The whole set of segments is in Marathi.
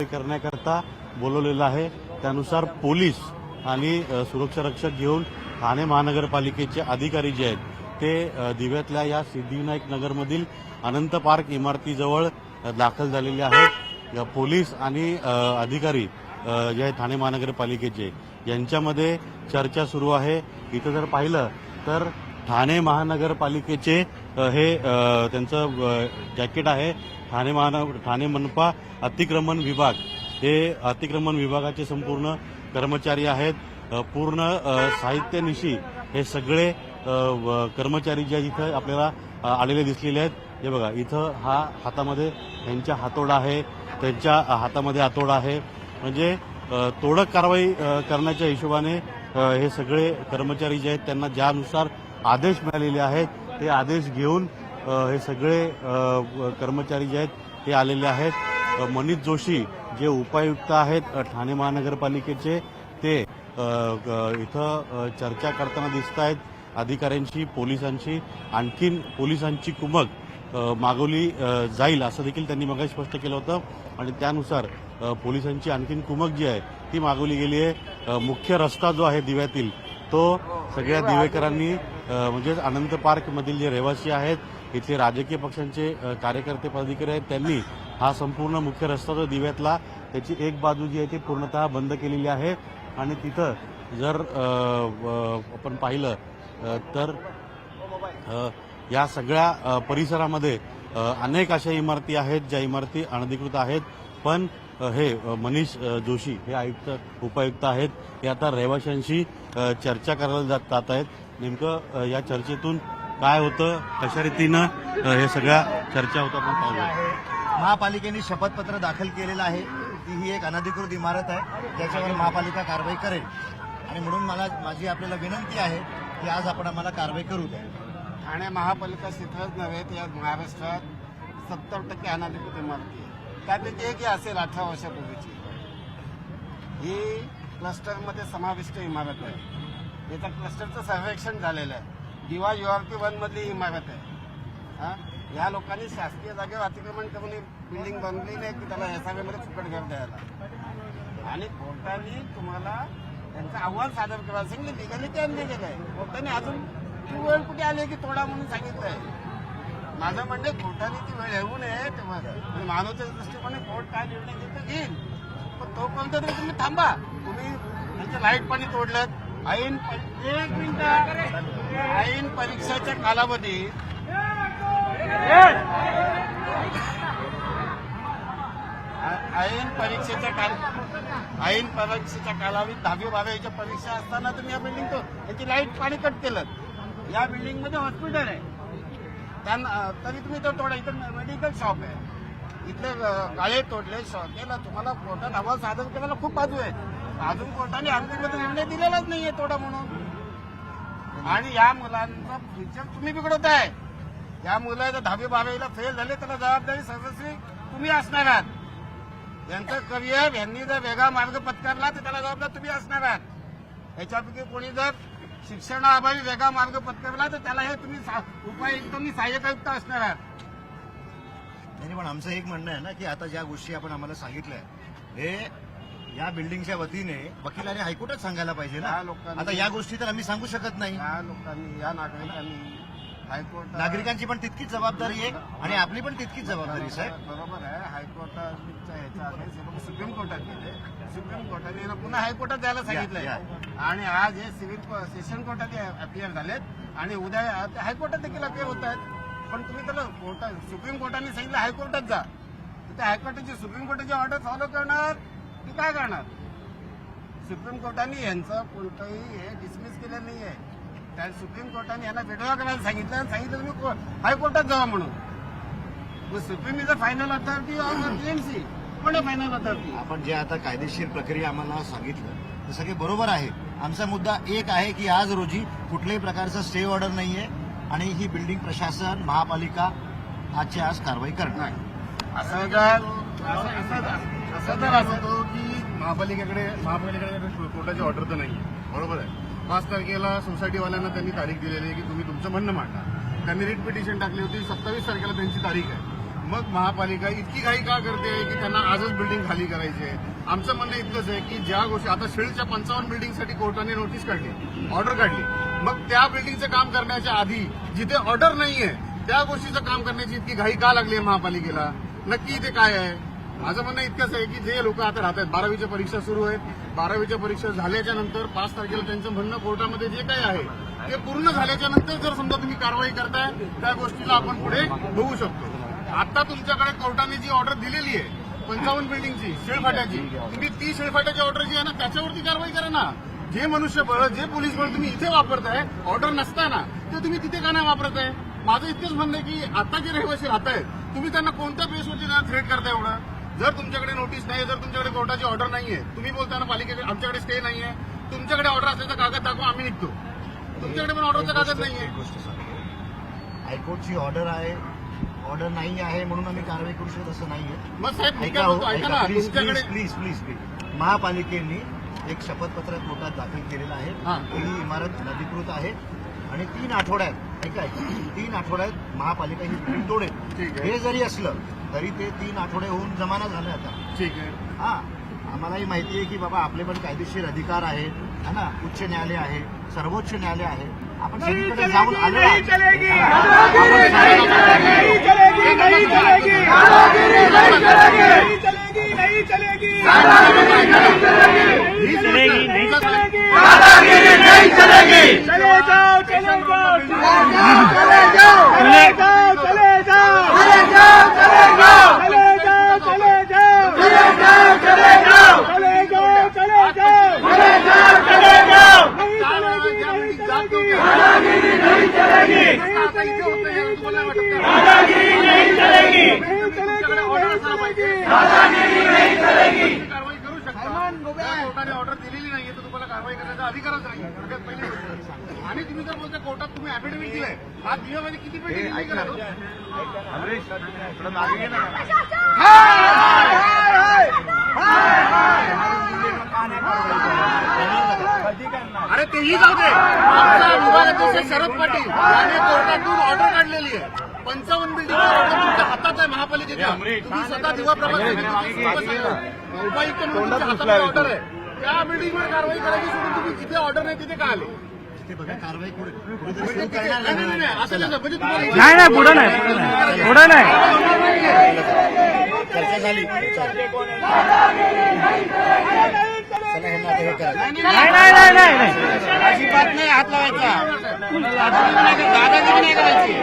करण्याकरता बोलवलेलं आहे। त्यानुसार पोलीस आणि सुरक्षा रक्षक घेऊन ठाणे महानगरपालिकेचे अधिकारी जे आहेत ते दिव्यातल्या या सिद्धिविनायक नगरमधील अनंत पार्क इमारतीजवळ दाखल झालेले आहेत। पोलीस आणि अधिकारी जे आहेत ठाणे महानगरपालिकेचे यांच्यामध्ये चर्चा सुरू आहे। इथं जर पाहिलं तर ठाणे महानगरपालिकेचे हे त्यांचं जॅकेट आहे। ठाणे मनपा अतिक्रमण विभाग हे अतिक्रमण विभागाचे संपूर्ण कर्मचारी आहेत। पूर्ण साहित्यनिशी हे सगळे कर्मचारी जे इथं आपल्याला आलेले दिसलेले आहेत। हे बघा इथं हा हातामध्ये त्यांच्या हातोडा आहे, त्यांच्या हातामध्ये हातोडा आहे। म्हणजे तोडक कारवाई करण्याच्या हिशोबाने हे सगळे कर्मचारी जे आहेत त्यांना ज्यानुसार आदेश मिळालेले आहेत ते आदेश घेऊन हे सगळे कर्मचारी जे आहेत ते आलेले आहेत। मनीष जोशी जे उपायुक्त आहेत ठाणे महानगरपालिकेचे ते इथं चर्चा करताना दिसत आहेत अधिकाऱ्यांशी, पोलिसांशी। आणखीन पोलिसांची कुमक मागवली जाईल असं देखील त्यांनी मगाशी स्पष्ट केलं होतं आणि त्यानुसार पोलिसांची आणखीन कुमक जी आहे ती मागवली गेली आहे। मुख्य रस्ता जो आहे दिव्यातील तो सगळ्या दिवेकरांनी म्हणजेच अनंत पार्क मधील जे रहिवासी आहेत, इथले राजकीय पक्षांचे कार्यकर्ते पदाधिकारी आहेत, त्यांनी हा संपूर्ण मुख्य रस्ता जो दिव्यातला त्याची एक बाजू जी आहे ती पूर्णतः बंद केलेली आहे। आणि तिथं जर आपण पाहिलं तर या सगळ्या परिसरामध्ये अनेक अशा इमारती आहेत ज्या इमारती अनधिकृत आहेत। पण हे मनीष जोशी हे उपायुक्त आहेत, हे आता रहिवाशांशी चर्चा करायला जात आहेत। नेमकं या चर्चेतून काय होतं, कशा रीतीनं हे सगळ्या चर्चा होतं आपण पाहूया। महापालिकेने शपथपत्र दाखल केलेलं आहे की ही एक अनधिकृत इमारत आहे ज्याच्यावर महापालिका कारवाई करेल आणि म्हणून माझी आपल्याला विनंती आहे की आज आपण आम्हाला कारवाई करू द्या। ठाणे महापालिका इथंच नव्हे तर या महाराष्ट्रात 70% अनधिकृत इमारती आहे। त्यापैकी एक असेल 18 वर्षापूर्वीची ही क्लस्टरमध्ये समाविष्ट इमारत आहे। याचा क्लस्टरचं सर्वेक्षण झालेलं आहे। दिवा URP 1 मधली इमारत आहे। या लोकांनी शासकीय जागेवर अतिक्रमण करून बिल्डिंग बनवली नाही की त्याला SRA मध्ये फुकट घर द्यायला आणि कोर्टाने तुम्हाला त्यांचं आव्हान सादर करायला सांगितलं। लिगली ते अन्याय केलंय। कोर्टाने अजून ती वेळ कुठे आली की तोडा म्हणून सांगितलंय। माझं म्हणणे कोर्टाने ती वेळ येऊ नये तेव्हा मानवच्या दृष्टीकोने कोर्ट काय निर्णय घेतं घेईल, पण तोपर्यंत तरी तुम्ही थांबा। तुम्ही त्यांचं लाईट पाणी तोडलं। ऐन परीक्षेच्या कालावधीत ऐन परीक्षेच्या कालावधीत 10वी 12वीच्या परीक्षा असताना तुम्ही या बिल्डिंग याची लाईट पाणी कट केलं। या बिल्डिंग मध्ये हॉस्पिटल आहे त्यांना तरी तुम्ही तो तोडा। इथं मेडिकल शॉप आहे, इथले गाळे तोडले केलं। तुम्हाला कोर्टात अहवाल सादर करायला खूप बाजू आहे, अजून कोर्टाने अंतिम निर्णय दिलेलाच नाहीये तोडा म्हणून। आणि या मुलांचं फ्युचर तुम्ही बिघडवताय। या मुलं 10वी 12वीला फेल झाले त्याला जबाबदारी सर्वस्वी तुम्ही असणार आहात। यांचं करिअर यांनी जर वेगळा मार्ग पत्करला तर त्याला जबाबदार तुम्ही असणार आहात। याच्यापैकी कोणी जर शिक्षणाअभावी वेगळा मार्ग पत्करला तर त्याला हे तुम्ही उपायुक्त आणि सहाय्यक आयुक्त असणार आहात। नाही, पण आमचं एक म्हणणं आहे ना की आता ज्या गोष्टी आपण आम्हाला सांगितल्या हे या बिल्डिंगच्या वतीने वकिलाने हायकोर्टात सांगायला पाहिजे ना। आता या गोष्टी तर आम्ही सांगू शकत नाही। या लोकांनी या नागरिकांनी हायकोर्ट नागरिकांची पण तितकीच जबाबदारी आहे आणि आपली पण तितकीच जबाबदारी साहेब। बरोबर आहे। हायकोर्टाच्या ह्याच्या आधी सुप्रीम कोर्टात गेले, सुप्रीम कोर्टाने पुन्हा हायकोर्टात जायला सांगितलंय आणि आज हे सिव्हिल सेशन कोर्टात अपियर झालेत आणि उद्या हायकोर्टात देखील अपियर होत आहेत। पण तुम्ही त्याला सुप्रीम कोर्टाने सांगितलं हायकोर्टात जा, त्या हायकोर्टाची सुप्रीम कोर्टाची ऑर्डर फॉलो करणार की काय करणार? सुप्रीम कोर्टाने यांचं कोणतंही हे डिसमिस केलं नाहीये। त्या सुप्रीम कोर्टाने यांना विड्रॉ करायला सांगितलं तुम्ही हायकोर्टात जावा म्हणून। Supreme is a final authority of PMC, कोण आहे फायनल अथॉरिटी? आपण जे आता कायदेशीर प्रक्रिया आम्हाला सांगितलं ते सगळे बरोबर आहे। आमचा मुद्दा एक आहे की आज रोजी कुठल्याही प्रकारचा स्टे ऑर्डर नाहीये आणि ही बिल्डिंग प्रशासन महापालिका आजच्या आज कारवाई करणार। असं जर असतो की महापालिकेकडे कोर्टाची ऑर्डर तर नाहीये, बरोबर आहे। 5 तारखेला सोसायटीवाल्यांना त्यांनी तारीख दिलेली आहे की तुम्ही तुमचं म्हणणं मांडा। त्यांनी रिट पिटिशन टाकली होती, 27 तारखेला त्यांची तारीख आहे। मग महापालिका इतकी घाई का करते की त्यांना आजच बिल्डिंग खाली करायची आहे? आमचं म्हणणं इतकंच आहे की ज्या गोष्टी आता शिळच्या 55 बिल्डिंगसाठी कोर्टाने नोटीस काढली, ऑर्डर काढली, मग त्या बिल्डिंगचं काम करण्याच्या आधी जिथे ऑर्डर नाहीये त्या गोष्टीचं काम करण्याची इतकी घाई का लागली आहे महापालिकेला? नक्की इथे काय आहे? माझं म्हणणं इतकंच आहे की जे लोक आता राहत आहेत, 12वीच्या परीक्षा सुरू आहेत, 12वीच्या परीक्षा झाल्याच्या नंतर 5 तारखेला त्यांचं म्हणणं कोर्टामध्ये जे काही आहे ते पूर्ण झाल्याच्या नंतर जर समजा तुम्ही कारवाई करताय त्या गोष्टीला आपण पुढे बघू शकतो. आता तुमच्याकडे कोर्टाने जी ऑर्डर दिलेली आहे 55 बिल्डिंगची शेळफाट्याची, तुम्ही ती शेळफाट्याची ऑर्डर जी आहे ना त्याच्यावरती कारवाई करा ना. जे मनुष्यबळ, जे पोलीस बळ तुम्ही इथे वापरताय ऑर्डर नसताना, ते तुम्ही तिथे का नाही वापरताय? माझं इतकंच म्हणणं आहे की आता जे रहिवासी राहत आहेत तुम्ही त्यांना कोणत्या बेसवरती थ्रेट करताय एवढं? जर तुमच्याकडे नोटीस नाही, जर तुमच्याकडे कोर्टाची ऑर्डर नाहीये, तुम्ही बोलताना पालिकेकडे आमच्याकडे स्टे नाहीये, तुमच्याकडे ऑर्डर असल्याचा कागद दाखवा आम्ही निघतो. तुमच्याकडे पण ऑर्डरचा कागद नाहीये. गोष्ट सांगतो, हायकोर्टची ऑर्डर आहे, ऑर्डर नाही आहे म्हणून आम्ही कारवाई करू शकत असं नाहीये. मग साहेब मी ऐका काय बोलतो, ऐका ना, प्लीज तुमच्याकडे प्लीज प्लीज प्लीज महापालिकेने एक शपथपत्र कोर्टात दाखल केलेलं आहे. हां. ही इमारत अनधिकृत आहे आणि 3 आठवड्यात, ऐका 3 आठवड्यात महापालिका ही बिल्डिंग तोडेल. ठीक आहे. हे जरी असलं तरी ते 3 आठवडे होऊन जमाना झाले आता. ठीक आहे. हा, आम्हालाही माहिती आहे की बाबा आपले पण कायदेशीर अधिकार आहेत, है ना, उच्च न्यायालय आहे, सर्वोच्च न्यायालय आहे. आपण सगळीकडे जाऊन आलो कारवाई करू शकता. कोर्टाने ऑर्डर दिलेली नाहीये तर तुम्हाला कारवाई करण्याचा अधिकारच नाही. सगळ्यात पहिली गोष्ट. आणि तुम्ही जर बोलता कोर्टात तुम्ही अफिडेव्हिट दिलंय, हा दिव्यामध्ये किती पेटी दिली करा तो? अरे तेही जाऊ दे. आमचा विभागाध्यक्ष शरद पाटील यांनी कोर्टातून ऑर्डर काढलेली आहे. 55 बिल्डिंग ऑर्डर तुमच्या हातात आहे महापालिकेच्या. तुम्ही स्वतः दिवा प्रभाग उपायुक्त म्हणून तुमच्या हातात ऑर्डर आहे. त्या बिल्डिंगवर कारवाई करायची सोडून तुम्ही जिथे ऑर्डर नाही तिथे का आले? ते बघा कारवाई कुठेतरी सुरू करणार नाही. असं नाही म्हणजे तुम्हाला नाही पुढे नाही पुढे नाही चर्चा झाली. नाही अजिबात नाही हात लावायचा, दादागिरी नाही करायची.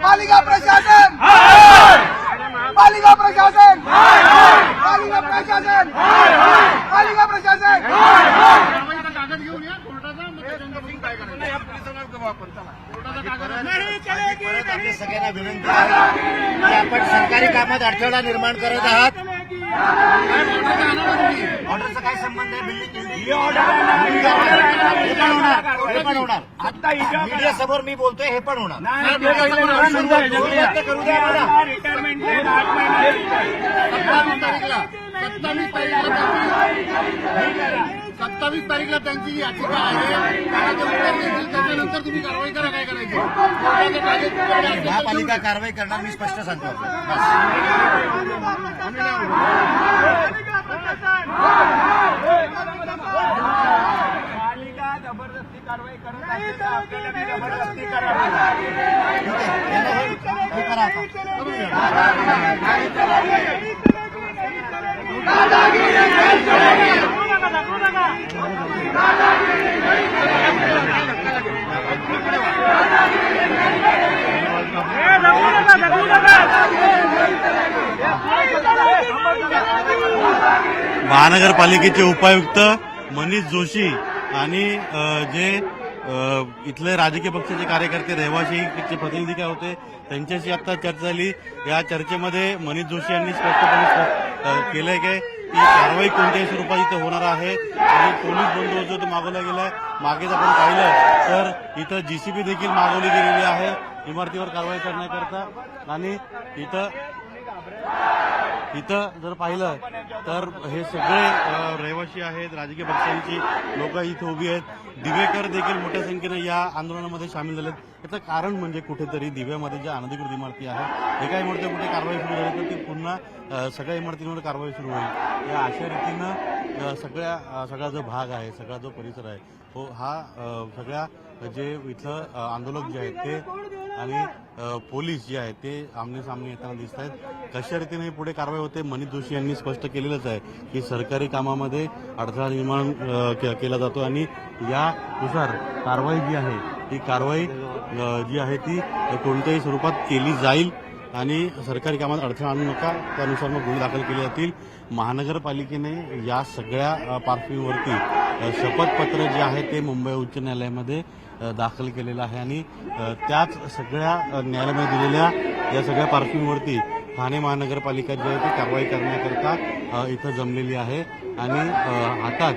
पालिका प्रशासन पालिका प्रशासन पालिका प्रशासन पालिका प्रशासन कारवाईचा कागद घेऊन या कोर्टाचा, मग त्याच्यानंतर काय करायचं या पोलिसांना जबाब आपण. चला कोर्टाचा कागद परत आपल्या सगळ्यांना विनंती आहे की आपण सरकारी कामात अडथळा निर्माण करत आहात. ऑर्डरचा काय संबंध आहे? बिल्डिंग हे पण होणार. आता मीडिया समोर मी बोलतोय, हे पण होणार. करू द्या मला. 27 तारीखला त्यांची याचिका आहे. त्याला जर उत्तर देतील त्याच्यानंतर तुम्ही कारवाई करा. काय करायची? कोर्टाचा कागद तुमच्याकडे असेल तर महापालिका कारवाई करणार, मी स्पष्ट सांगतो. पालिका जबरदस्ती कारवाई करत असेल तर आपल्याला बी जबरदस्ती करावी. हे करा आता. महानगरपालिकेचे उपायुक्त मनीष जोशी आणि जे इथले राजकीय पक्षाचे कार्यकर्ते, रहिवासीचे प्रतिनिधी काय होते त्यांच्याशी आता चर्चा झाली. या चर्चेमध्ये मनीष जोशी यांनी स्पष्टपणे केलंय की ती कारवाई कोणत्याही स्वरूपात इथं होणार आहे आणि पोलीस बंदोबस्त जो मागवला गेलाय. मागेच आपण पाहिलं तर इथं जीसीबी देखील मागवली गेलेली आहे इमारतीवर कारवाई करण्याकरता. आणि इथं जर पाहिलं तर हे सगळे रहिवासी आहेत, राजकीय पक्षांची लोक इथं उभी आहेत. दिवेकर देखील मोठ्या संख्येने या आंदोलनामध्ये सामील झालेत. याचं कारण म्हणजे कुठेतरी दिव्यामध्ये ज्या अनधिकृत इमारती आहेत एका इमारतीवर कुठे कारवाई सुरू झाली तर ती पुन्हा सगळ्या इमारतींवर कारवाई सुरू होईल. या अशा रीतीनं सगळा जो भाग आहे, सगळा जो परिसर आहे तो हा सगळ्या जे इथलं आंदोलक जे आहेत ते आणि पोलीस जे आहेत ते आमने सामने येताना दिसत आहेत. कशा रीतीने पुढे कारवाई होते मनीष जोशी यांनी स्पष्ट केलेलंच आहे की सरकारी कामामध्ये अडथळा निर्माण केला जातो आणि यानुसार कारवाई जी आहे ती कारवाई जी आहे ती कोणत्याही स्वरूपात केली जाईल आणि सरकारी कामात अडथळा आणू नका त्यानुसार मग गुन्हे दाखल केले जातील. महानगरपालिकेने या सगळ्या पार्श्वभूमीवरती शपथपत्र जे आहे ते मुंबई उच्च न्यायालयामध्ये दाखल केलेलं आहे आणि त्याच सगळ्या न्यायालयामध्ये दिलेल्या या सगळ्या पार्श्वभूमीवरती ठाणे महानगरपालिका जी आहे ती कारवाई करण्याकरता इथं जमलेली आहे. आणि हातात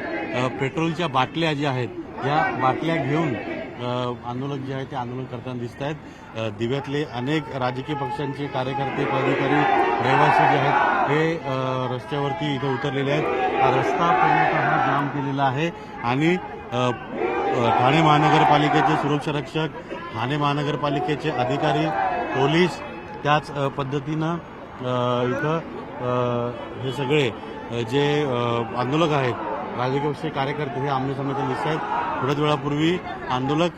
पेट्रोलच्या बाटल्या ज्या आहेत या बाटल्या घेऊन आंदोलक जे आहे ते आंदोलन करताना दिसत आहेत. दिव्यातले अनेक राजकीय पक्षांचे कार्यकर्ते पदाधिकारी रहिवासी जे आहेत हे रस्त्यावरती इथं उतरलेले आहेत. हा रस्ता पूर्णतः जाम केलेला आहे आणि ठाणे महानगरपालिकेचे सुरक्षा रक्षक, ठाणे महानगरपालिकेचे अधिकारी, पोलीस त्याच पद्धतीनं इथं हे सगळे जे आंदोलक आहेत राजकीय पक्षाचे कार्यकर्ते हे आमने सामने दिसत आहेत. थोड्याच वेळापूर्वी आंदोलक